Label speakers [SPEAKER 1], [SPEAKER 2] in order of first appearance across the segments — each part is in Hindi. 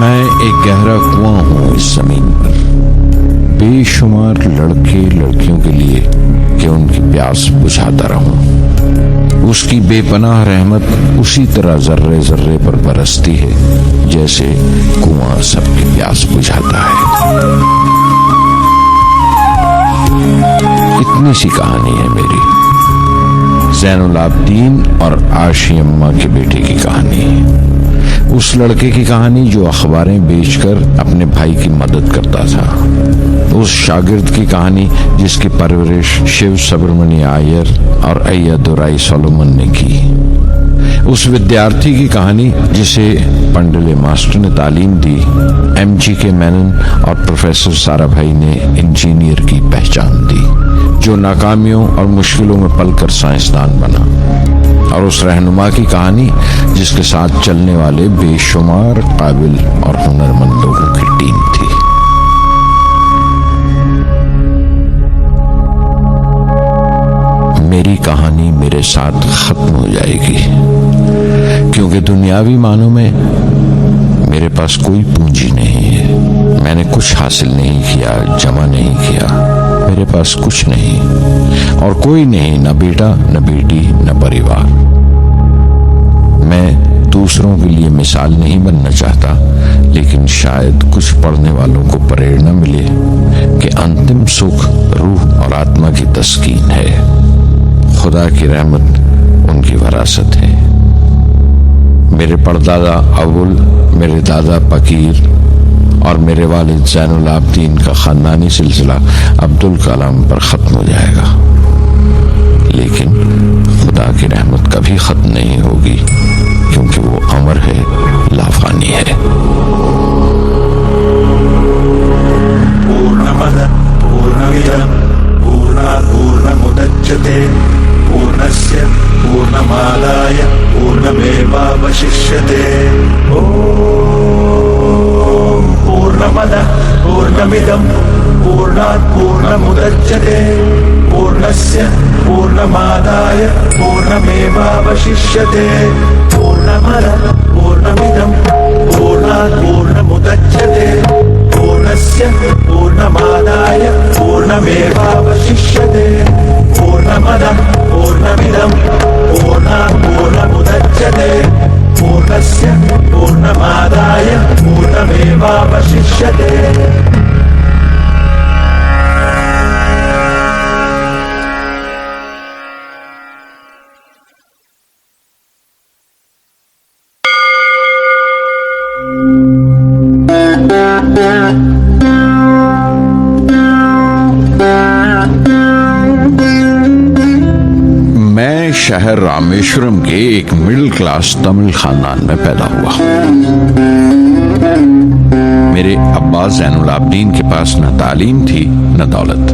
[SPEAKER 1] मैं एक गहरा कुआं हूं इस जमीन पर, बेशुमार लड़के लड़कियों के लिए कि उनकी प्यास बुझाता रहूं। उसकी बेपनाह रहमत उसी तरह जर्रे जर्रे पर बरसती है जैसे कुआं सबकी प्यास बुझाता है। इतनी सी कहानी है मेरी, ज़ैनुल आबदीन और आशी अम्मा के बेटे की कहानी। उस लड़के की कहानी जो अखबारें बेचकर अपने भाई की मदद करता था। उस शागिर्द की कहानी जिसकी परवरिश शिव सुब्रमण्य आयर और अय्यदुराई सोलोमन ने की। उस विद्यार्थी की कहानी जिसे पंडले मास्टर ने तालीम दी, MGK मेनन और प्रोफेसर साराभाई ने इंजीनियर की पहचान दी, जो नाकामियों और मुश्किलों में पलकर साइंसदान बना। और उस रहनुमा की कहानी जिसके साथ चलने वाले बेशुमार काबिल और हुनरमंद लोगों की टीम थी। मेरी कहानी मेरे साथ खत्म हो जाएगी, क्योंकि दुनियावी मानों में मेरे पास कोई पूंजी नहीं है। मैंने कुछ हासिल नहीं किया, जमा नहीं किया, मेरे पास कुछ नहीं और कोई नहीं, न बेटा न बेटी न परिवार। मैं दूसरों के लिए मिसाल नहीं बनना चाहता, लेकिन शायद कुछ पढ़ने वालों को प्रेरणा मिले कि अंतिम सुख रूह और आत्मा की तस्कीन है। खुदा की रहमत उनकी विरासत है। मेरे परदादा अबुल, मेरे दादा फकीर और मेरे वालिद ज़ैनुल आबदीन का खानदानी सिलसिला अब्दुल कलाम पर ख़त्म हो जाएगा, लेकिन खुदा की रहमत कभी ख़त्म नहीं होगी, क्योंकि वो अमर है, लाफानी है।
[SPEAKER 2] पूर्णमद पूर्णमिदं पूर्णात् पूर्णमुदच्यते पूर्णस्य पूर्णमादाय पूर्णमेवावशिष्यते। पूर्णमदः पूर्णमिदं पूर्णात् पूर्णमुदच्यते पूर्णस्य पूर्णमादाय पूर्णमेवावशिष्यते। पूर्णमदः पूर्णमिदं पूर्णात् पूर्णमुदच्यते पूर्णस्य पूर्णमादाय पूर्णमेवावशिष्यते। पूर्णमदः पूर्णमिदं पूर्णात् पूर्णमुदच्यते पूर्णस्य पूर्णमादाय पूर्णमेवावशिष्यते।
[SPEAKER 1] मैं शहर रामेश्वरम के एक मिडिल क्लास तमिल खानदान में पैदा हुआ। मेरे अब्बा ज़ैनुल आबदीन के पास न तालीम थी न दौलत,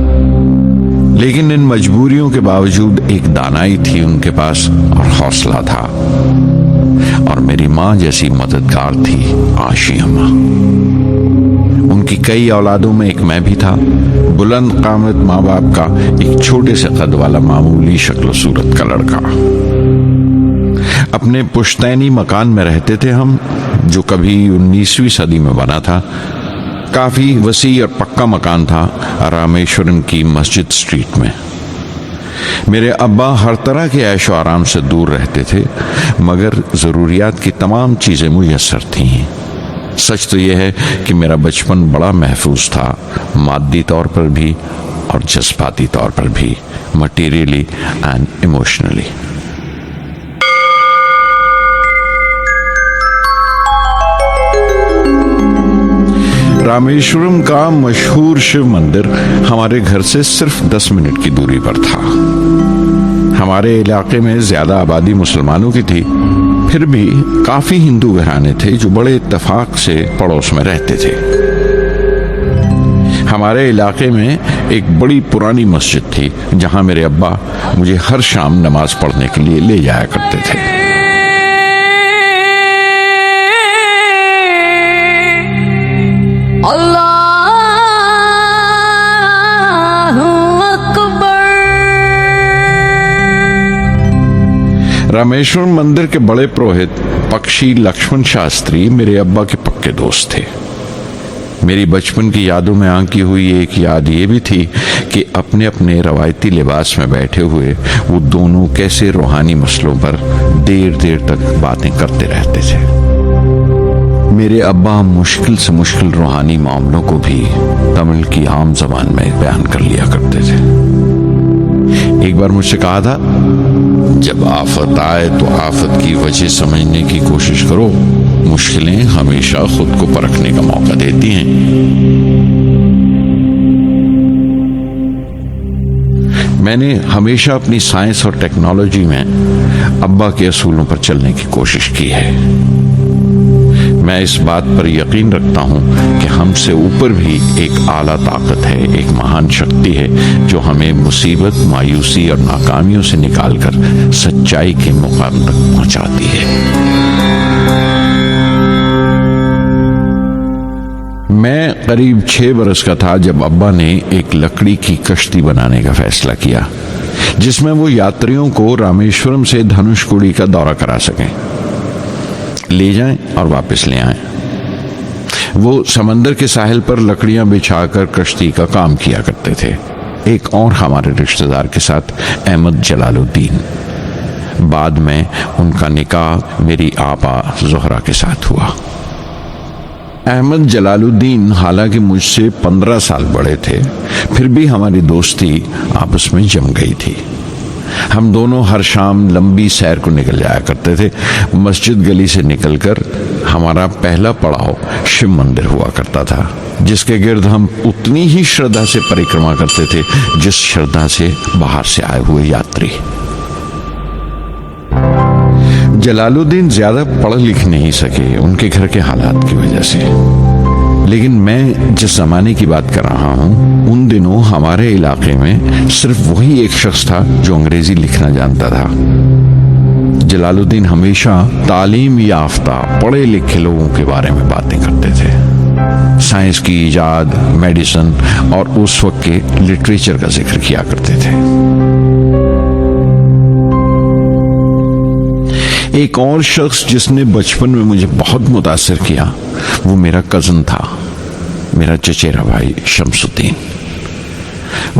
[SPEAKER 1] लेकिन इन मजबूरियों के बावजूद एक दानाई थी उनके पास और हौसला था। और मेरी माँ जैसी मददगार थी आशी अम्मा। उनकी कई औलादों में एक मैं भी था, बुलंद कामत माँ बाप का एक छोटे से कद वाला मामूली शक्ल सूरत का लड़का। अपने पुश्तैनी मकान में रहते थे हम, जो कभी 19वीं सदी में बना था। काफी वसी और पक्का मकान था रामेश्वरम की मस्जिद स्ट्रीट में। मेरे अब्बा हर तरह के ऐशो आराम से दूर रहते थे, मगर जरूरियात की तमाम चीजें मुयस्सर थीं। सच तो यह है कि मेरा बचपन बड़ा महफूज था, मादी तौर पर भी और जज्बाती तौर पर भी, मटीरियली एंड इमोशनली। रामेश्वरम का मशहूर शिव मंदिर हमारे घर से सिर्फ 10 मिनट की दूरी पर था। हमारे इलाके में ज्यादा आबादी मुसलमानों की थी, फिर भी काफी हिंदू घराने थे जो बड़े इत्तेफाक से पड़ोस में रहते थे। हमारे इलाके में एक बड़ी पुरानी मस्जिद थी जहां मेरे अब्बा मुझे हर शाम नमाज पढ़ने के लिए ले जाया करते थे। रामेश्वरम मंदिर के बड़े पुरोहित पक्षी लक्ष्मण शास्त्री मेरे अब्बा के पक्के दोस्त थे। मेरी बचपन की यादों में आंकी हुई एक याद ये भी थी कि अपने अपने रवायती लिबास में बैठे हुए वो दोनों कैसे रूहानी मसलों पर देर देर तक बातें करते रहते थे। मेरे अब्बा मुश्किल से मुश्किल रूहानी मामलों को भी तमिल की आम जबान में बयान कर लिया करते थे। एक बार मुझसे कहा था, जब आफत आए तो आफत की वजह समझने की कोशिश करो, मुश्किलें हमेशा खुद को परखने का मौका देती हैं। मैंने हमेशा अपनी साइंस और टेक्नोलॉजी में अब्बा के असूलों पर चलने की कोशिश की है। मैं इस बात पर यकीन रखता हूं कि हमसे ऊपर भी एक आला ताकत है, एक महान शक्ति है जो हमें मुसीबत, मायूसी और नाकामियों से निकालकर सच्चाई के मुकाम तक पहुंचाती है। मैं करीब 6 बरस का था जब अब्बा ने एक लकड़ी की कश्ती बनाने का फैसला किया, जिसमें वो यात्रियों को रामेश्वरम से धनुषकोडी का दौरा करा सकें, ले जाएं और वापस ले आएं। वो समंदर के साहिल पर लकड़ियां बिछाकर कश्ती का काम किया करते थे, एक और हमारे रिश्तेदार के साथ, अहमद जलालुद्दीन। बाद में उनका निकाह मेरी आपा जोहरा के साथ हुआ। अहमद जलालुद्दीन हालांकि मुझसे 15 साल बड़े थे, फिर भी हमारी दोस्ती आपस में जम गई थी। हम दोनों हर शाम लंबी सैर को निकल जाया करते थे। मस्जिद गली से निकलकर हमारा पहला पड़ाव शिव मंदिर हुआ करता था, जिसके गिर्द हम उतनी ही श्रद्धा से परिक्रमा करते थे जिस श्रद्धा से बाहर से आए हुए यात्री। जलालुद्दीन ज्यादा पढ़ लिख नहीं सके उनके घर के हालात की वजह से, लेकिन मैं जिस जमाने की बात कर रहा हूं, उन दिनों हमारे इलाके में सिर्फ वही एक शख्स था जो अंग्रेजी लिखना जानता था। जलालुद्दीन हमेशा तालीम याफ्ता पढ़े लिखे लोगों के बारे में बातें करते थे, साइंस की इजाद, मेडिसिन और उस वक्त के लिटरेचर का जिक्र किया करते थे। एक और शख्स जिसने बचपन में मुझे बहुत मुतासिर किया वो मेरा कजन था, मेरा चचेरा भाई शमसुद्दीन।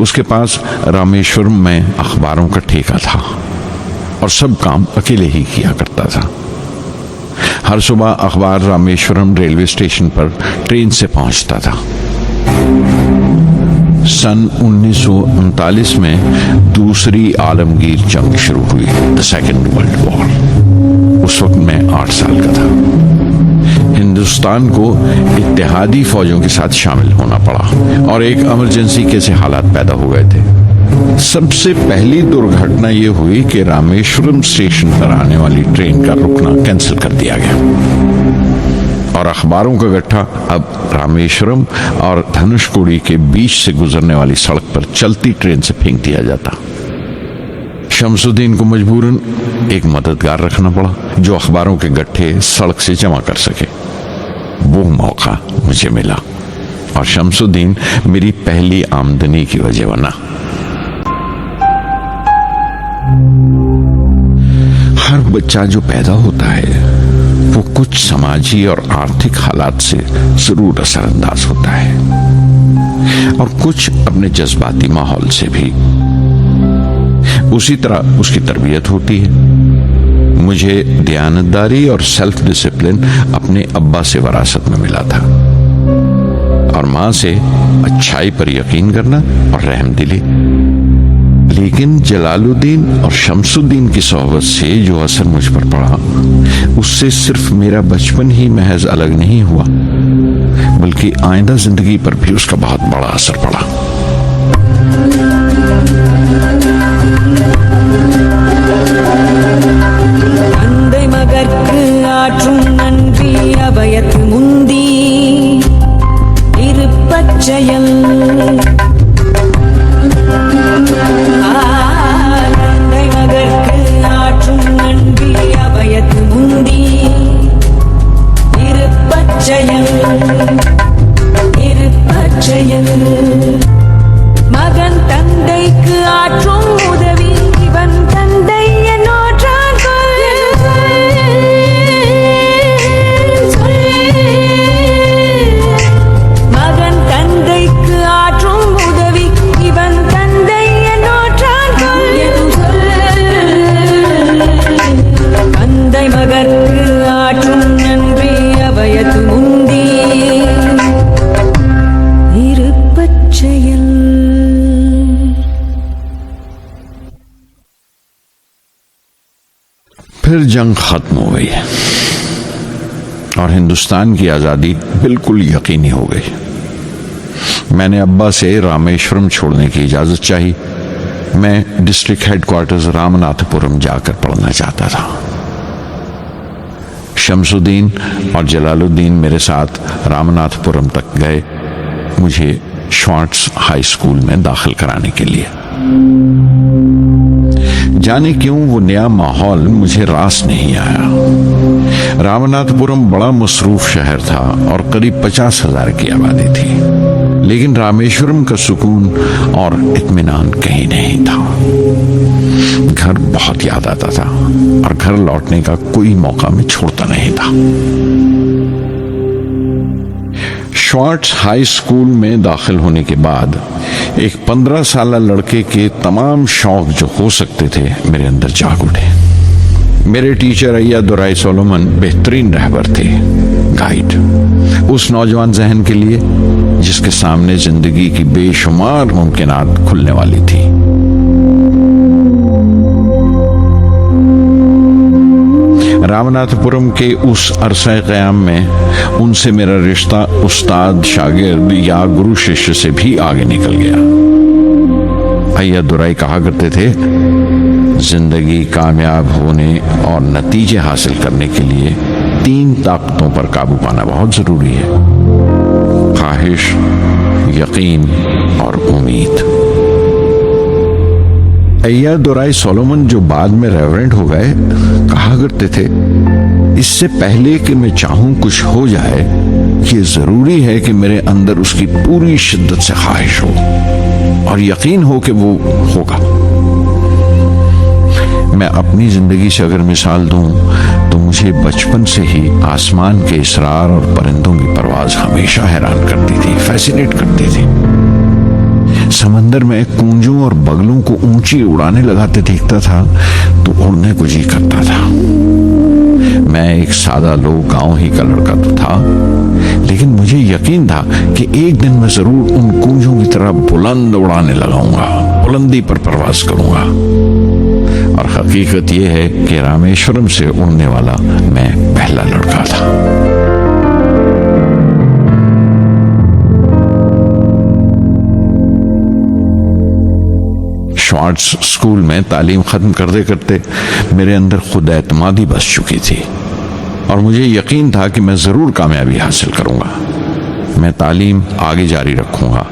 [SPEAKER 1] उसके पास रामेश्वरम में अखबारों का ठेका था और सब काम अकेले ही किया करता था। हर सुबह अखबार रामेश्वरम रेलवे स्टेशन पर ट्रेन से पहुंचता था। सन 1939 में दूसरी आलमगीर जंग शुरू हुई, द सेकेंड वर्ल्ड वॉर। उस वक्त मैं 8 साल का था। हिंदुस्तान को इत्तेहादी फौजों के साथ शामिल होना पड़ा और एक इमरजेंसी के हालात पैदा हो गए थे। सबसे पहली दुर्घटना यह हुई कि रामेश्वरम स्टेशन पर आने वाली ट्रेन का रुकना कैंसिल कर दिया गया और अखबारों का गट्ठा अब रामेश्वरम और धनुषकोडी के बीच से गुजरने वाली सड़क पर चलती ट्रेन से फेंक दिया जाता। शमसुद्दीन को मजबूरन एक मददगार रखना पड़ा जो अखबारों के गट्ठे सड़क से जमा कर सके। वो मौका मुझे मिला और शमसुद्दीन मेरी पहली आमदनी की वजह बना। हर बच्चा जो पैदा होता है वो कुछ समाजी और आर्थिक हालात से जरूर असरअंदाज होता है और कुछ अपने जज्बाती माहौल से भी। उसी तरह उसकी तरबियत होती है। मुझे दयानतदारी और सेल्फ डिसिप्लिन अपने अब्बा से विरासत में मिला था और मां से अच्छाई पर यकीन करना और रहमदिली। लेकिन जलालुद्दीन और शमसुद्दीन की सोहबत से जो असर मुझ पर पड़ा, उससे सिर्फ मेरा बचपन ही महज अलग नहीं हुआ, बल्कि आइंदा जिंदगी पर भी उसका बहुत बड़ा असर पड़ा।
[SPEAKER 3] தந்தை மகற்கு ஆற்றும் நன்றி அபயத்து முந்தி இருப்பச்செயல் தந்தை மகற்கு ஆற்றும் நன்றி அபயத்து முந்தி இருப்பச்செயல் இருப்பச்செயல் மகன் தந்தைக்கு ஆற்றும் உதவி இவன் தந்தை என்னோற்றார்கள்
[SPEAKER 1] जंग खत्म हो गई और हिंदुस्तान की आज़ादी बिल्कुल यकीनी हो गई। मैंने अब्बा से रामेश्वरम छोड़ने की इजाज़त चाही। मैं डिस्ट्रिक्ट हेडक्वार्टर्स रामनाथपुरम जाकर पढ़ना चाहता था। शमसुद्दीन और जलालुद्दीन मेरे साथ रामनाथपुरम तक गए मुझे श्वार्ट्स हाई स्कूल में दाखिल कराने के लिए। जाने क्यों वो नया माहौल मुझे रास नहीं आया। रामनाथपुरम बड़ा मसरूफ शहर था और करीब 50,000 की आबादी थी, लेकिन रामेश्वरम का सुकून और इत्मीनान कहीं नहीं था। घर बहुत याद आता था और घर लौटने का कोई मौका मैं छोड़ता नहीं था। श्वार्ट्स हाई स्कूल में दाखिल होने के बाद एक 15 साल लड़के के तमाम शौक जो हो सकते थे मेरे अंदर जाग उठे। मेरे टीचर अय्यादुराई सोलोमन बेहतरीन रहबर थे, गाइड उस नौजवान जहन के लिए जिसके सामने जिंदगी की बेशुमार मुमकिनात खुलने वाली थी। रामनाथपुरम के उस अरसा क़याम में उनसे मेरा रिश्ता उस्ताद शागिर्द या गुरु शिष्य से भी आगे निकल गया। अय्यादुराई कहा करते थे, जिंदगी कामयाब होने और नतीजे हासिल करने के लिए 3 ताकतों पर काबू पाना बहुत जरूरी है: ख्वाहिश, यकीन और उम्मीद। अय्यादुराई सोलोमन जो बाद में रेवरेंट हो गए कहा करते थे, इससे पहले कि मैं चाहूं कुछ हो जाए, ये जरूरी है कि मेरे अंदर उसकी पूरी शिद्दत से ख्वाहिश हो और यकीन हो कि वो होगा। मैं अपनी जिंदगी से अगर मिसाल दूं तो मुझे बचपन से ही आसमान के इसरार और परिंदों की परवाज हमेशा हैरान करती थी, फैसिनेट करती थी। समंदर में कूंजों और बगलों को ऊंची उड़ाने लगाते देखता था तो उड़ने को जी करता था। मैं एक सादा लोग गांव ही का लड़का तो था, लेकिन मुझे यकीन था कि एक दिन मैं जरूर उन कूंजों की तरह बुलंद उड़ाने लगाऊंगा, बुलंदी पर परवाज करूंगा। और हकीकत यह है कि रामेश्वरम से उड़ने वाला मैं पहला लड़का था। श्वार्ट्स स्कूल में तालीम खत्म करते करते मेरे अंदर खुद एतमादी बस चुकी थी और मुझे यकीन था कि मैं जरूर कामयाबी हासिल करूंगा। मैं तालीम आगे जारी रखूंगा,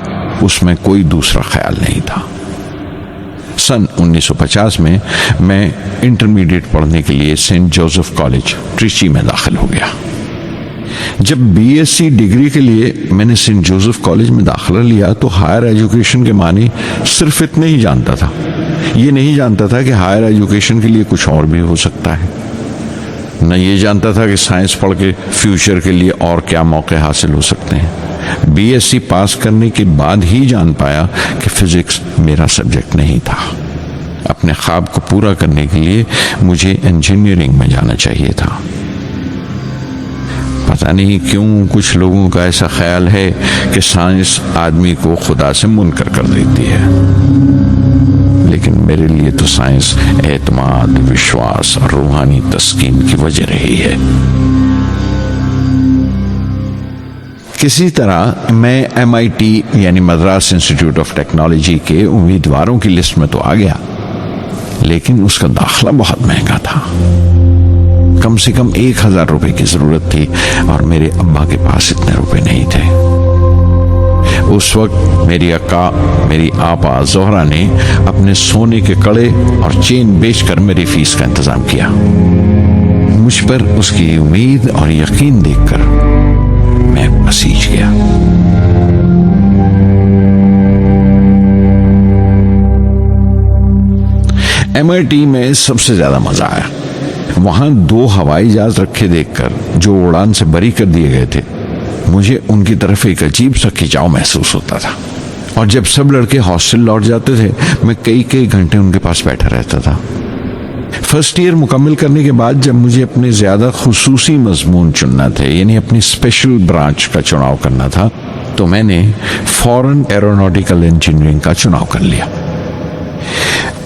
[SPEAKER 1] उसमें कोई दूसरा ख्याल नहीं था। सन 1950 में मैं इंटरमीडिएट पढ़ने के लिए सेंट जोसेफ कॉलेज ट्रिची में दाखिल हो गया। जब बीएससी डिग्री के लिए मैंने सेंट जोसेफ कॉलेज में दाखिला लिया तो हायर एजुकेशन के मानी सिर्फ इतने ही जानता था। ये नहीं जानता था कि हायर एजुकेशन के लिए कुछ और भी हो सकता है। न ये जानता था कि साइंस पढ़ के फ्यूचर के लिए और क्या मौके हासिल हो सकते हैं। बीएससी पास करने के बाद ही जान पाया कि फिजिक्स मेरा सब्जेक्ट नहीं था। अपने ख्वाब को पूरा करने के लिए मुझे इंजीनियरिंग में जाना चाहिए था। पता नहीं क्यों कुछ लोगों का ऐसा ख्याल है कि साइंस आदमी को खुदा से मुनकर कर देती है, लेकिन मेरे लिए तो साइंस एतमाद, विश्वास और रूहानी तस्कीन की वजह रही है। किसी तरह मैं MIT यानी मद्रास इंस्टीट्यूट ऑफ टेक्नोलॉजी के उम्मीदवारों की लिस्ट में तो आ गया, लेकिन उसका दाखिला बहुत महंगा था। कम से कम 1,000 रुपए की जरूरत थी और मेरे अब्बा के पास इतने रुपए नहीं थे। उस वक्त मेरी अक्का, मेरी आपा जोहरा ने अपने सोने के कड़े और चेन बेचकर मेरी फीस का इंतजाम किया। मुझ पर उसकी उम्मीद और यकीन देखकर मैं पसीज गया। MIT में सबसे ज्यादा मजा आया। वहां 2 हवाई जहाज रखे देखकर जो उड़ान से बरी कर दिए गए थे, मुझे उनकी तरफ एक अजीब सा खिंचाव महसूस होता था। और जब सब लड़के हॉस्टल लौट जाते थे, मैं कई घंटे उनके पास बैठा रहता था। फर्स्ट ईयर मुकम्मल करने के बाद जब मुझे अपने ज्यादा खुसूसी मजमून चुनना थे, यानी अपनी स्पेशल ब्रांच का चुनाव करना था, तो मैंने फॉरेन एरोनॉटिकल इंजीनियरिंग का चुनाव कर लिया।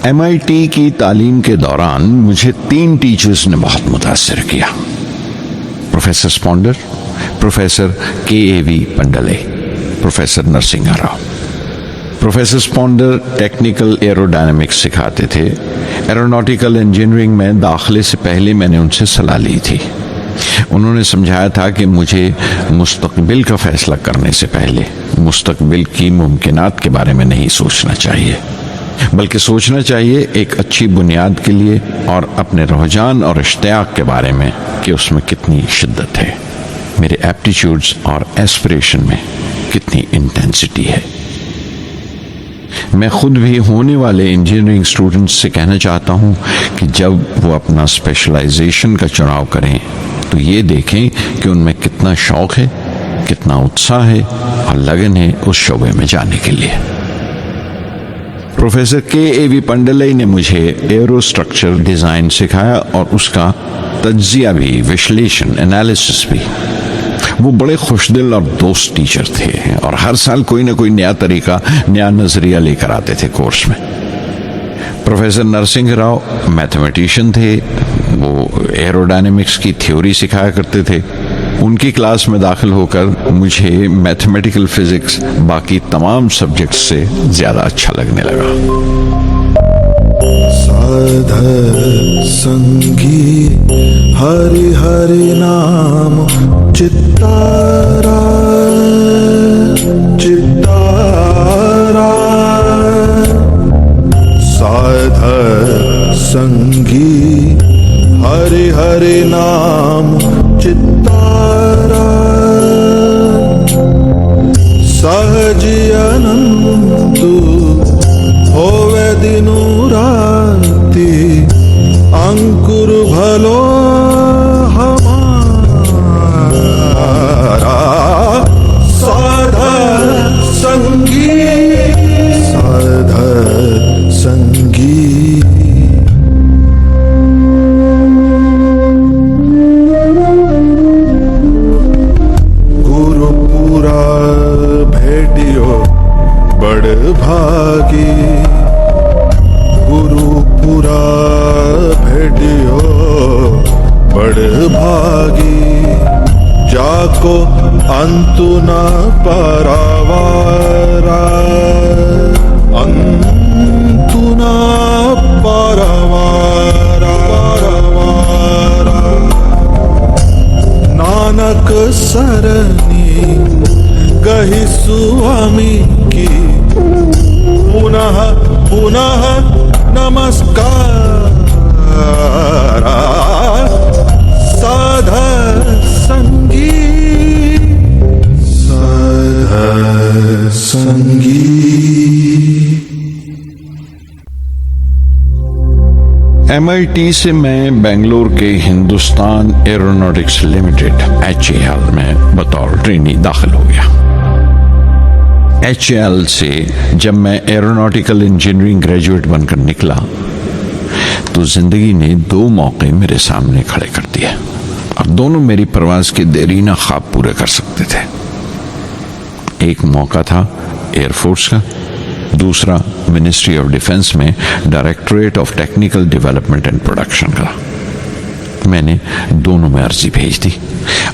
[SPEAKER 1] MIT की तालीम के दौरान मुझे 3 टीचर्स ने बहुत मुतासिर किया। प्रोफेसर स्पॉन्डर, professor KAV Pandalai, professor Narasimha Rao. Professor स्पॉन्डर टेक्निकल एरोडायनामिक्स सिखाते थे। एरोनॉटिकल इंजीनियरिंग में दाखिले से पहले मैंने उनसे सलाह ली थी। उन्होंने समझाया था कि मुझे मुस्तकबिल का फैसला करने से पहले मुस्तकबिल की मुमकिनात के बारे में नहीं सोचना चाहिए, बल्कि सोचना चाहिए एक अच्छी बुनियाद के लिए और अपने रुझान और इश्तियाक के बारे में कि उसमें कितनी शिद्दत है, मेरे एप्टीट्यूड्स और एस्पिरेशन में कितनी इंटेंसिटी है। मैं खुद भी होने वाले इंजीनियरिंग स्टूडेंट्स से कहना चाहता हूं कि जब वो अपना स्पेशलाइजेशन का चुनाव करें तो ये देखें कि उनमें कितना शौक है, कितना उत्साह है और लगन है उस शोबे में जाने के लिए। प्रोफेसर KAV पंडले ने मुझे एरो स्ट्रक्चर डिजाइन सिखाया और उसका तज्जिया भी, विश्लेषण, एनालिसिस भी। वो बड़े खुशदिल और दोस्त टीचर थे और हर साल कोई ना कोई नया तरीका, नया नजरिया लेकर आते थे कोर्स में। प्रोफेसर नरसिंह राव मैथमेटिशियन थे। वो एरोडायनेमिक्स की थ्योरी सिखाया करते थे। उनकी क्लास में दाखिल होकर मुझे मैथमेटिकल फिजिक्स बाकी तमाम सब्जेक्ट्स से ज्यादा अच्छा लगने लगा।
[SPEAKER 4] साध संगी हरि हरि नाम चित्तारा चित्तारा, साध संगी हरि हरि नाम चित्तारा, सहज अनंतु होवे दिनु राति, अंकुर भलो हमारा, साध संगी साध संगी। गुरुपुरा भेटियो बड़ भागी, गुरुपुरा भेटियो बड़ भागी, जाको अंतु न परवारा, अंतु न परवारा, नानक सरनी गहि स्वामी की, पुनः पुनः नमस्कार, साध संगी साध संगी।
[SPEAKER 1] MIT से मैं बेंगलोर के हिंदुस्तान एरोनॉटिक्स लिमिटेड HAL में बतौर ट्रेनी दाखिल हो गया। HAL से जब मैं एरोनॉटिकल इंजीनियरिंग ग्रेजुएट बनकर निकला तो जिंदगी ने 2 मौके मेरे सामने खड़े कर दिए और दोनों मेरी परवाज के देरीना ख्वाब पूरे कर सकते थे। एक मौका था एयरफोर्स का, दूसरा मिनिस्ट्री ऑफ डिफेंस में directorate of technical development and production का। मैंने दोनों में अर्जी भेज दी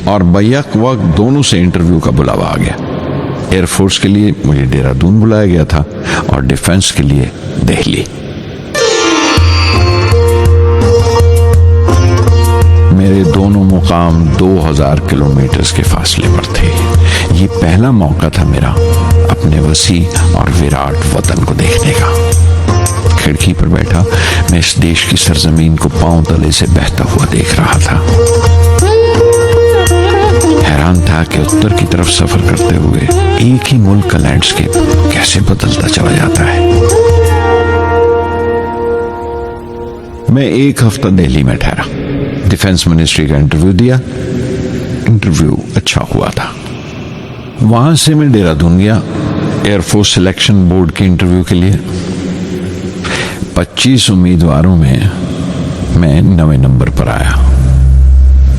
[SPEAKER 1] और बैक वक्त दोनों से इंटरव्यू का बुलावा आ गया। एयरफोर्स के लिए मुझे देहरादून बुलाया गया था और डिफेंस के लिए दिल्ली। मेरे दोनों मुकाम 2000 किलोमीटर के फासले पर थे। ये पहला मौका था मेरा अपने वसी और विराट वतन को देखने का। खिड़की पर बैठा मैं इस देश की सरजमीन को पांव तले से बहता हुआ देख रहा था। हैरान था कि उत्तर की तरफ सफर करते हुए एक ही मुल्क का लैंडस्केप कैसे बदलता चला जाता है। मैं 1 हफ्ता दिल्ली में ठहरा, डिफेंस मिनिस्ट्री का इंटरव्यू दिया। इंटरव्यू अच्छा हुआ था। वहां से मैं देहरादून गया एयरफोर्स सिलेक्शन बोर्ड के इंटरव्यू के लिए। 25 उम्मीदवारों में मैं 9वें नंबर पर आया।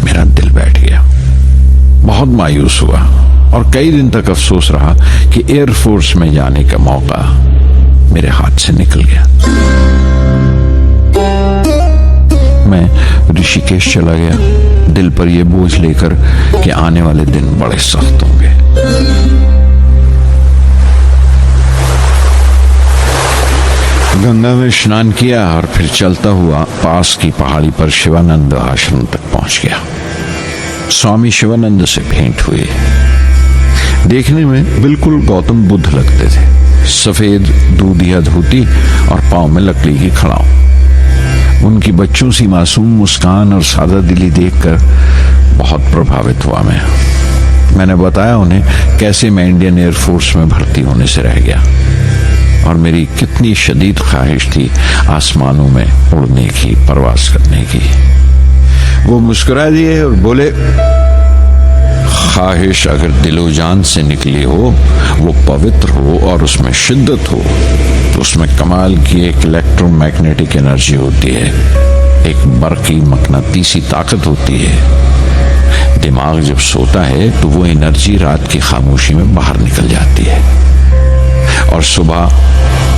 [SPEAKER 1] मेरा दिल बैठ गया, बहुत मायूस हुआ और कई दिन तक अफसोस रहा कि एयरफोर्स में जाने का मौका मेरे हाथ से निकल गया। मैं ऋषिकेश चला गया, दिल पर यह बोझ लेकर कि आने वाले दिन बड़े सख्त होंगे। गंगा में स्नान किया और फिर चलता हुआ पास की पहाड़ी पर शिवानंद आश्रम तक पहुंच गया। स्वामी शिवानंद से भेंट हुई। देखने में बिल्कुल गौतम बुद्ध लगते थे, सफेद दूधिया धोती और पांव में लकड़ी की खड़ाऊ। उनकी बच्चों सी मासूम मुस्कान और सादा दिली देखकर बहुत प्रभावित हुआ मैंने बताया उन्हें कैसे मैं इंडियन एयरफोर्स में भर्ती होने से रह गया और मेरी कितनी शदीद ख्वाहिश थी आसमानों में उड़ने की, परवास करने की। वो मुस्कुरा दिए और बोले, ख्वाहिश अगर दिलो जान से निकली हो, वो पवित्र हो और उसमें शिद्दत हो, तो उसमें कमाल की एक इलेक्ट्रोमैग्नेटिक एनर्जी होती है, एक बरकी मकनातीसी ताकत होती है। दिमाग जब सोता है तो वो एनर्जी रात की खामोशी में बाहर निकल जाती है और सुबह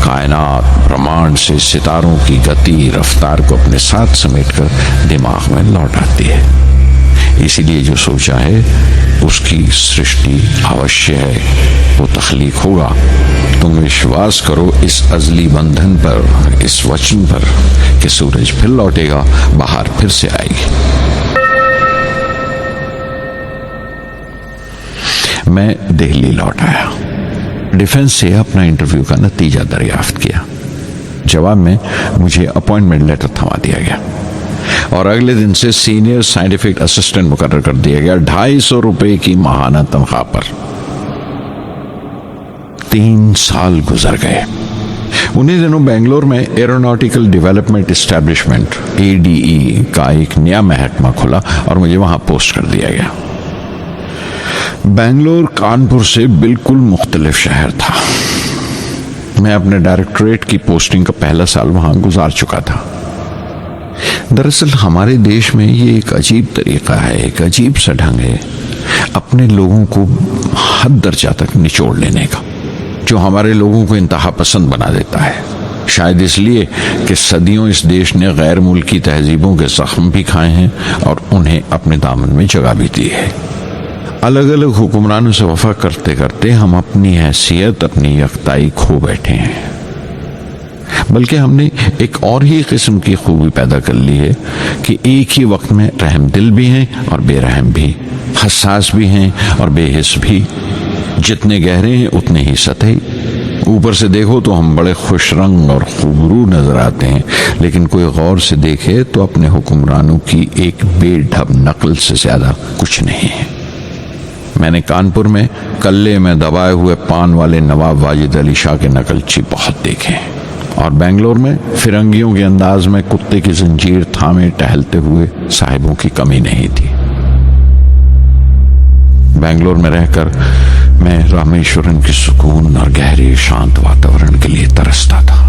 [SPEAKER 1] कायनात ब्रह्मांड से सितारों की गति रफ्तार को अपने साथ समेटकर दिमाग में लौट आती है। इसीलिए जो सोचा है उसकी सृष्टि अवश्य है, वो तख्लीक होगा। तुम विश्वास करो इस अजली बंधन पर, इस वचन पर कि सूरज फिर लौटेगा, बाहर फिर से आएगी। मैं दिल्ली लौट आया, डिफेंस से अपना इंटरव्यू का नतीजा दरियाफ्त किया। जवाब में मुझे अपॉइंटमेंट लेटर थमा दिया गया और अगले दिन से सीनियर साइंटिफिक असिस्टेंट मुकर्रर कर दिया गया, 250 रुपए की माहाना तनख्वाह पर। 3 साल गुजर गए। उन्हीं दिनों बेंगलोर में एरोनॉटिकल डेवलपमेंट एस्टेब्लिशमेंट ADE का एक नया महकमा खुला और मुझे वहां पोस्ट कर दिया गया। बेंगलोर कानपुर से बिल्कुल मुख्तलिफ शहर था। मैं अपने डायरेक्टरेट की पोस्टिंग का पहला साल वहां गुजार चुका था। दरअसल हमारे देश में ये एक अजीब तरीका है, एक अजीब सा ढंग है अपने लोगों को हद दर्जा तक निचोड़ लेने का, जो हमारे लोगों को इंतहा पसंद बना देता है। शायद इसलिए कि सदियों इस देश ने गैर मुल्की तहजीबों के जख्म भी खाए हैं और उन्हें अपने दामन में जगह भी दी है। अलग अलग हुक्मरानों से वफा करते करते हम अपनी हैसियत, अपनी यकताई खो बैठे हैं। बल्कि हमने एक और ही किस्म की खूबी पैदा कर ली है कि एक ही वक्त में रहम दिल भी हैं और बेरहम भी, हसास भी हैं और बेहिस भी। जितने गहरे हैं उतने ही सतही। ऊपर से देखो तो हम बड़े खुश रंग और खूबरू नजर आते हैं, लेकिन कोई गौर से देखे तो अपने हुक्मरानों की एक बेढब नकल से ज्यादा कुछ नहीं है। मैंने कानपुर में कल्ले में दबाए हुए पान वाले नवाब वाजिद अली शाह के नकलची बहुत देखे और बेंगलोर में फिरंगियों के अंदाज में कुत्ते की जंजीर थामे टहलते हुए साहिबों की कमी नहीं थी। बेंगलोर में रहकर मैं रामेश्वरम के सुकून और गहरे शांत वातावरण के लिए तरसता था।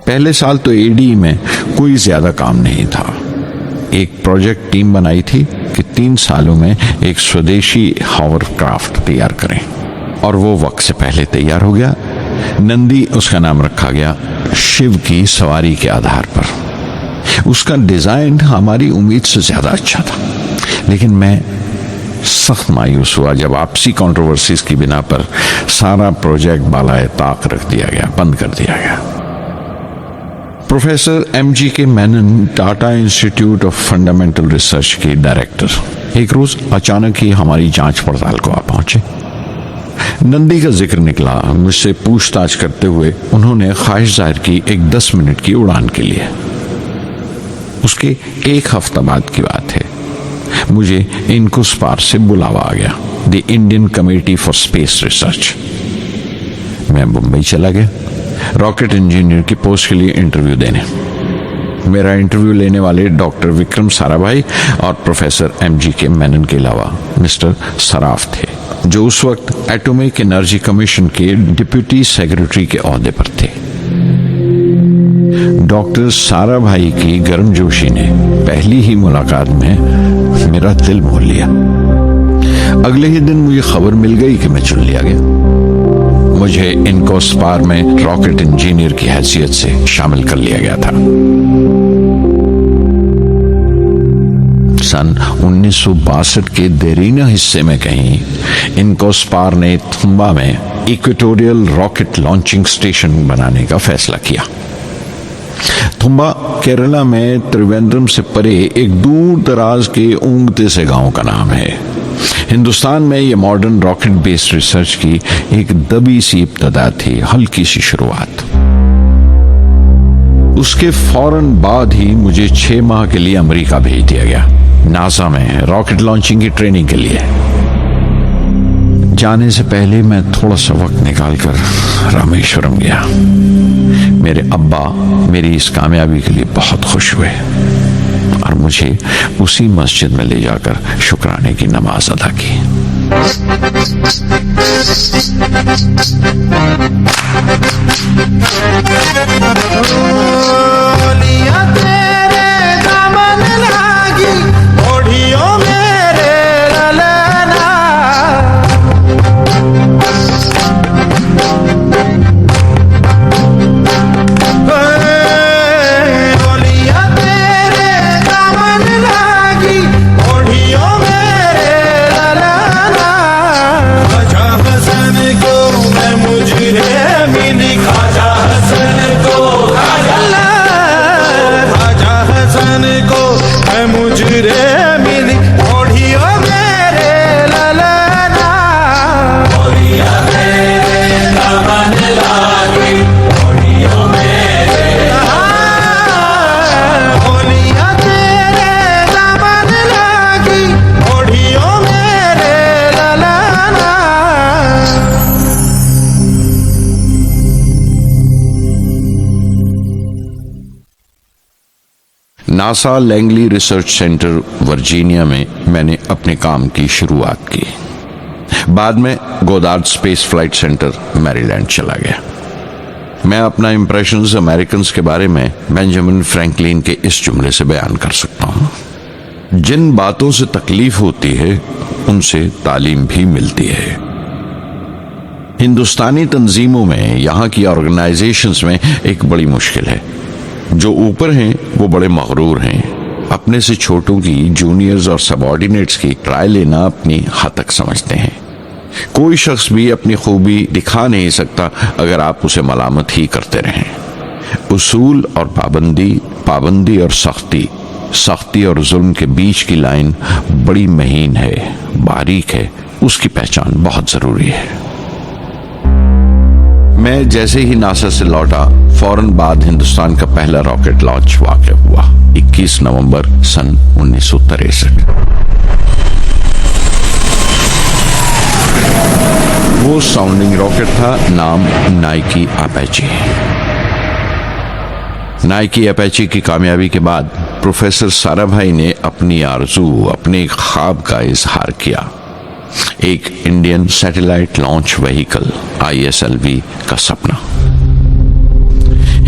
[SPEAKER 1] पहले साल तो ADE में कोई ज्यादा काम नहीं था। एक प्रोजेक्ट टीम बनाई थी कि 3 सालों में एक स्वदेशी हॉवरक्राफ्ट तैयार करें और वो वक्त से पहले तैयार हो गया। नंदी उसका नाम रखा गया, शिव की सवारी के आधार पर। उसका डिजाइन हमारी उम्मीद से ज्यादा अच्छा था, लेकिन मैं सख्त मायूस हुआ जब आपसी कंट्रोवर्सीज की बिना पर सारा प्रोजेक्ट बालाए ताक रख दिया गया, बंद कर दिया गया। Professor MG Menon, Tata institute of fundamental research के डायरेक्टर, एक रोज अचानक ही हमारी जांच पड़ताल को आ पहुंचे। नंदी का जिक्र निकला। मुझसे पूछताछ करते हुए उन्होंने ख्वाहिश जाहिर की एक 10 मिनट की उड़ान के लिए। उसके 1 हफ्ता बाद की बात है, मुझे इनकुस पार से बुलावा आ गया, the Indian committee for space research. मैं मुंबई चला गया रॉकेट इंजीनियर की पोस्ट के लिए इंटरव्यू देने। मेरा इंटरव्यू लेने वाले डॉक्टर विक्रम साराभाई और प्रोफेसर MG मेनन के अलावा मिस्टर सराफ थे, जो उस वक्त एटॉमिक एनर्जी कमीशन के डिप्यूटी सेक्रेटरी के ओहदे पर थे। डॉक्टर साराभाई की गर्मजोशी ने पहली ही मुलाकात में मेरा दिल मोह लिया। अगले ही दिन मुझे खबर मिल गई कि मैं चुन लिया गया। मुझे इनकोस्पार में रॉकेट इंजीनियर की हैसियत से शामिल कर लिया गया था। सन 1962 के देरीना हिस्से में कहीं इनकोस्पार ने थुम्बा में इक्वेटोरियल रॉकेट लॉन्चिंग स्टेशन बनाने का फैसला किया। थुम्बा केरला में त्रिवेंद्रम से परे एक दूर दराज के ऊंगते से गांव का नाम है। हिंदुस्तान में यह मॉडर्न रॉकेट बेस्ड रिसर्च की एक दबी सी इब्तदा थी, हल्की सी शुरुआत। उसके फौरन बाद ही मुझे 6 माह के लिए अमेरिका भेज दिया गया, नासा में रॉकेट लॉन्चिंग की ट्रेनिंग के लिए। जाने से पहले मैं थोड़ा सा वक्त निकालकर रामेश्वरम गया। मेरे अब्बा मेरी इस कामयाबी के लिए बहुत खुश हुए और मुझे उसी मस्जिद में ले जाकर शुक्राने की नमाज अदा की। NASA Langley research centre Virginia में मैंने अपने काम की शुरुआत की। बाद में Goddard space flight centre Maryland चला गया। मैं अपना इंप्रेशंस अमेरिकन्स के बारे में बेंजामिन फ्रैंकलिन के इस जुमले से बयान कर सकता हूं, जिन बातों से तकलीफ होती है उनसे तालीम भी मिलती है। हिंदुस्तानी तंजीमों में, यहाँ की ऑर्गेनाइजेशंस में एक बड़ी मुश्किल है। जो ऊपर हैं वो बड़े मगरूर हैं, अपने से छोटों की, जूनियर्स और सबऑर्डिनेट्स की राय लेना अपनी हद तक समझते हैं। कोई शख्स भी अपनी खूबी दिखा नहीं सकता अगर आप उसे मलामत ही करते रहें। उसूल और पाबंदी, पाबंदी और सख्ती, सख्ती और जुल्म के बीच की लाइन बड़ी महीन है, बारीक है, उसकी पहचान बहुत जरूरी है। मैं जैसे ही नासा से लौटा, फौरन बाद हिंदुस्तान का पहला रॉकेट लॉन्च वाक़या हुआ, 21 नवंबर सन 1963। वो साउंडिंग रॉकेट था, नाम नाइकी अपेची। नाइकी अपेची की कामयाबी के बाद प्रोफेसर साराभाई ने अपनी आरज़ू, अपने ख्वाब का इजहार किया, एक Indian satellite launch vehicle ISLV का सपना।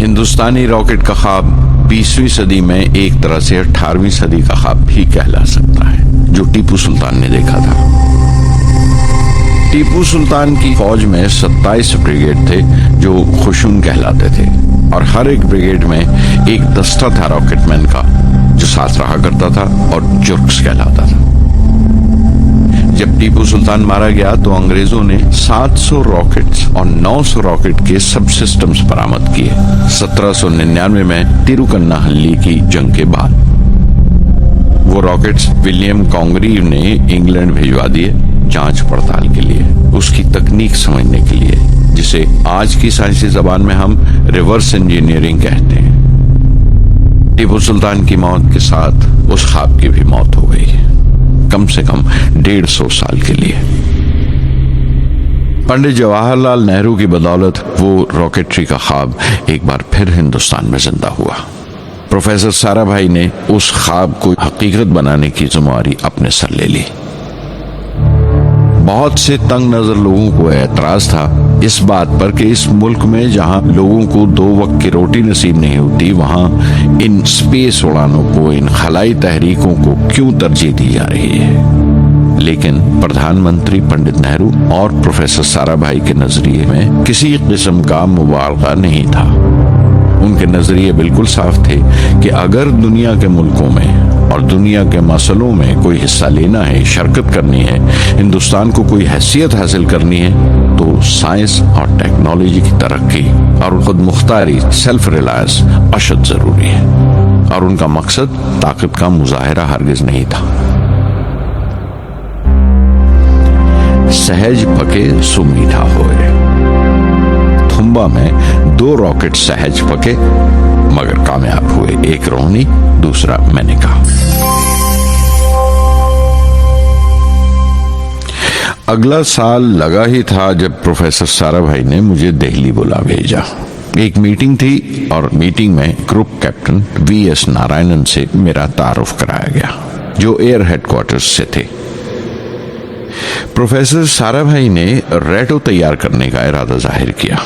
[SPEAKER 1] हिंदुस्तानी रॉकेट का ख्वाब 20वीं सदी में एक तरह से 18वीं सदी का ख्वाब भी कहला सकता है, जो टीपू सुल्तान ने देखा था। टीपू सुल्तान की फौज में 27 ब्रिगेड थे जो खुशून कहलाते थे, और हर एक ब्रिगेड में एक दस्ता था रॉकेटमैन का जो साथ रहा करता था और जुर्क्स कहलाता था। जब टीपू सुल्तान मारा गया तो अंग्रेजों ने 700 रॉकेट्स और 900 रॉकेट के सब सिस्टम्स बरामद किए 1799 में तिरुकन्नाहल्ली की जंग के बाद। वो रॉकेट्स विलियम कॉन्गरीव ने इंग्लैंड भिजवा दिए जांच पड़ताल के लिए, उसकी तकनीक समझने के लिए, जिसे आज की साइंसी जबान में हम रिवर्स इंजीनियरिंग कहते हैं। टीपू सुल्तान की मौत के साथ उस ख्वाब की भी मौत हो गई, कम से कम 150 साल के लिए। पंडित जवाहरलाल नेहरू की बदौलत वो रॉकेटरी का ख्वाब एक बार फिर हिंदुस्तान में जिंदा हुआ। प्रोफेसर साराभाई ने उस ख्वाब को हकीकत बनाने की जिम्मेदारी अपने सर ले ली। बहुत से तंग नजर लोगों को एतराज था इस बात पर कि इस मुल्क में जहां लोगों को 2 वक्त की रोटी नसीब नहीं होती, वहां इन स्पेस उड़ानों को, इन खलाई तहरीकों को क्यों तरजीह दी जा रही है। लेकिन प्रधानमंत्री पंडित नेहरू और प्रोफेसर साराभाई के नजरिए में किसी किस्म का मुबालगा नहीं था। उनके नजरिए बिल्कुल साफ थे कि अगर दुनिया के मुल्कों में और दुनिया के मसलों में कोई हिस्सा लेना है, शिरकत करनी है, हिंदुस्तान को कोई हैसियत हासिल करनी है, तो साइंस और टेक्नोलॉजी की तरक्की और खुद मुख्तारी, सेल्फ रिलायंस अशद जरूरी है। और उनका मकसद ताकत का मुजाहिरा हरगिज नहीं था। सहज पके सो मीठा होए। थुम्बा में 2 रॉकेट सहज पके मगर कामयाब हुए, एक रोहनी, दूसरा मेनिका। अगला साल लगा ही था जब प्रोफेसर साराभाई ने मुझे दिल्ली बुला भेजा। एक मीटिंग थी और मीटिंग में ग्रुप कैप्टन वीएस नारायणन से मेरा तारुफ कराया गया, जो एयर हेडक्वार्टर्स से थे। प्रोफेसर साराभाई ने रेटो तैयार करने का इरादा जाहिर किया,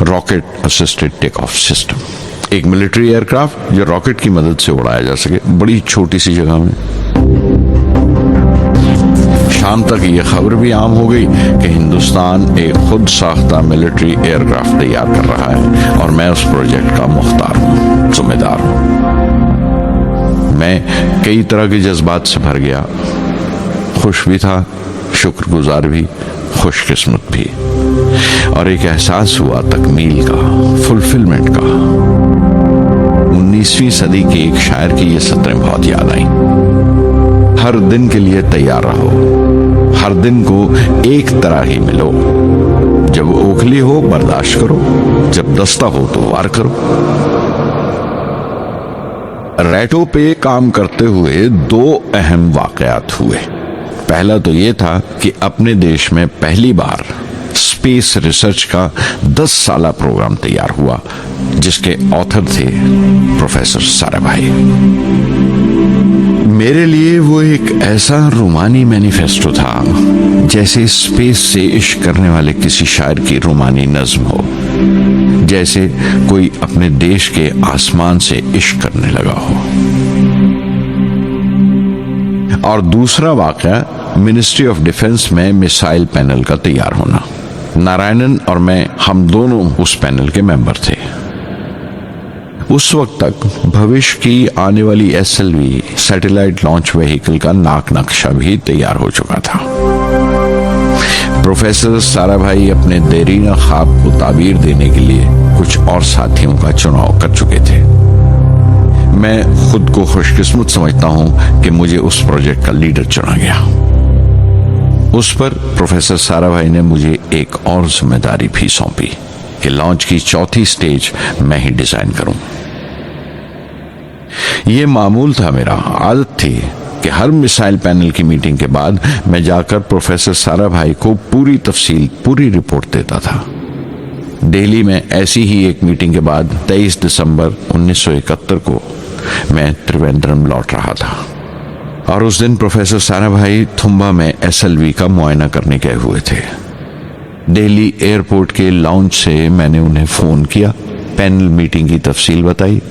[SPEAKER 1] rocket assisted take off system, एक मिलिट्री एयरक्राफ्ट जो रॉकेट की मदद से उड़ाया जा सके बड़ी छोटी सी जगह में। शाम तक यह खबर भी आम हो गई कि हिंदुस्तान एक खुद साख्ता मिलिट्री एयरक्राफ्ट तैयार कर रहा है और मैं उस प्रोजेक्ट का मुख्तार हूं, जिम्मेदार हूं। मैं कई तरह के जज्बात से भर गया, खुश भी था, शुक्रगुजार भी, खुशकिस्मत भी, और एक एहसास हुआ तकमील का, फुलफिलमेंट का। 19वीं सदी के एक शायर की ये सतरें बहुत याद आई। हर दिन के लिए तैयार रहो, हर दिन को एक तरह ही मिलो। जब ओखली हो बर्दाश्त करो, जब दस्ता हो तो वार करो। रेटो पे काम करते हुए 2 अहम वाकयात हुए। पहला तो यह था कि अपने देश में पहली बार स्पेस रिसर्च का 10 साला प्रोग्राम तैयार हुआ, जिसके ऑथर थे प्रोफेसर साराभाई। मेरे लिए वो एक ऐसा रूमानी मैनिफेस्टो था जैसे स्पेस से इश्क करने वाले किसी शायर की रूमानी नज्म हो, जैसे कोई अपने देश के आसमान से इश्क करने लगा हो। और दूसरा वाकया मिनिस्ट्री ऑफ डिफेंस में मिसाइल पैनल का तैयार होना। नारायणन और मैं, हम दोनों उस पैनल के मेंबर थे। उस वक्त तक भविष्य की आने वाली SLV सैटेलाइट लॉन्च व्हीकल का नाक नक्शा भी तैयार हो चुका था। प्रोफेसर साराभाई अपने देरीना ख्वाब को ताबीर देने के लिए कुछ और साथियों का चुनाव कर चुके थे। मैं खुद को खुशकिस्मत समझता हूं कि मुझे उस प्रोजेक्ट का लीडर चुना गया। उस पर प्रोफेसर साराभाई ने मुझे एक और जिम्मेदारी भी सौंपी कि लॉन्च की 4थी स्टेज मैं ही डिजाइन करूं। यह मामूल था, मेरा आदत थी कि हर मिसाइल पैनल की मीटिंग के बाद मैं जाकर प्रोफेसर साराभाई को पूरी तफसील, पूरी रिपोर्ट देता था। दिल्ली में ऐसी ही एक मीटिंग के बाद 23 दिसंबर 1971 को मैं त्रिवेंद्रम लौट रहा था और उस दिन प्रोफेसर साराभाई थुम्बा में SLV का मुआयना करने गए हुए थे। दिल्ली एयरपोर्ट के लाउंज से मैंने उन्हें फोन किया, पैनल मीटिंग की तफसील बताई।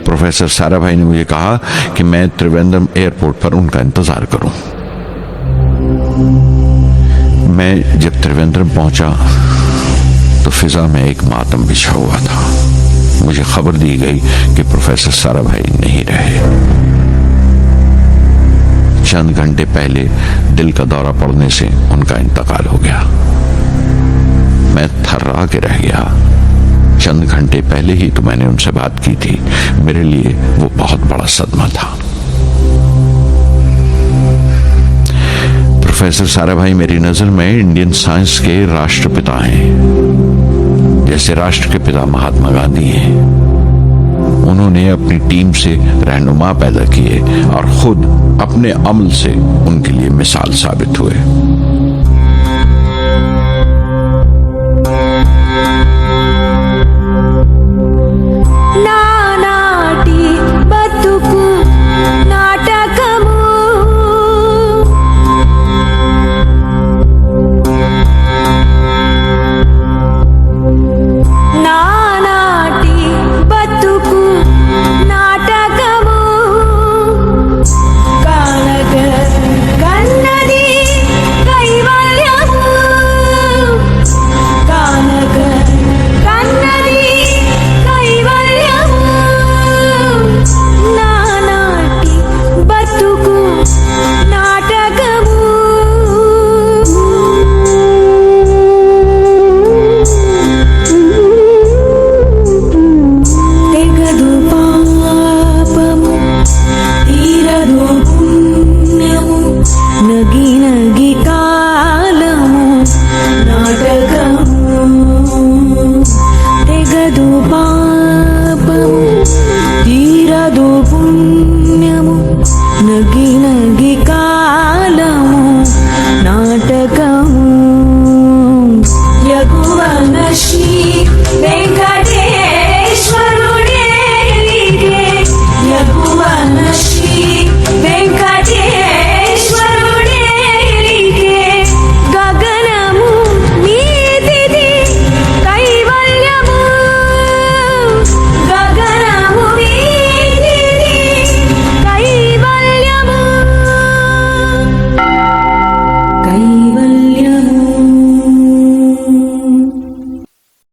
[SPEAKER 1] प्रोफेसर साराभाई ने मुझे कहा कि मैं त्रिवेंद्रम एयरपोर्ट पर उनका इंतजार करूं। मैं जब त्रिवेंद्रम पहुंचा तो फिजा में एक मातम बिछा हुआ था। मुझे खबर दी गई कि प्रोफेसर साराभाई नहीं रहे। चंद घंटे पहले दिल का दौरा पड़ने से उनका इंतकाल हो गया। मैं थर्रा के रह गया। चंद घंटे पहले ही तो मैंने उनसे बात की थी। मेरे लिए वो बहुत बड़ा सदमा था। प्रोफेसर साराभाई मेरी नजर में इंडियन साइंस के राष्ट्रपिता हैं, जैसे राष्ट्र के पिता महात्मा गांधी हैं। उन्होंने अपनी टीम से रहनुमा पैदा किए और खुद अपने अमल से उनके लिए मिसाल साबित हुए।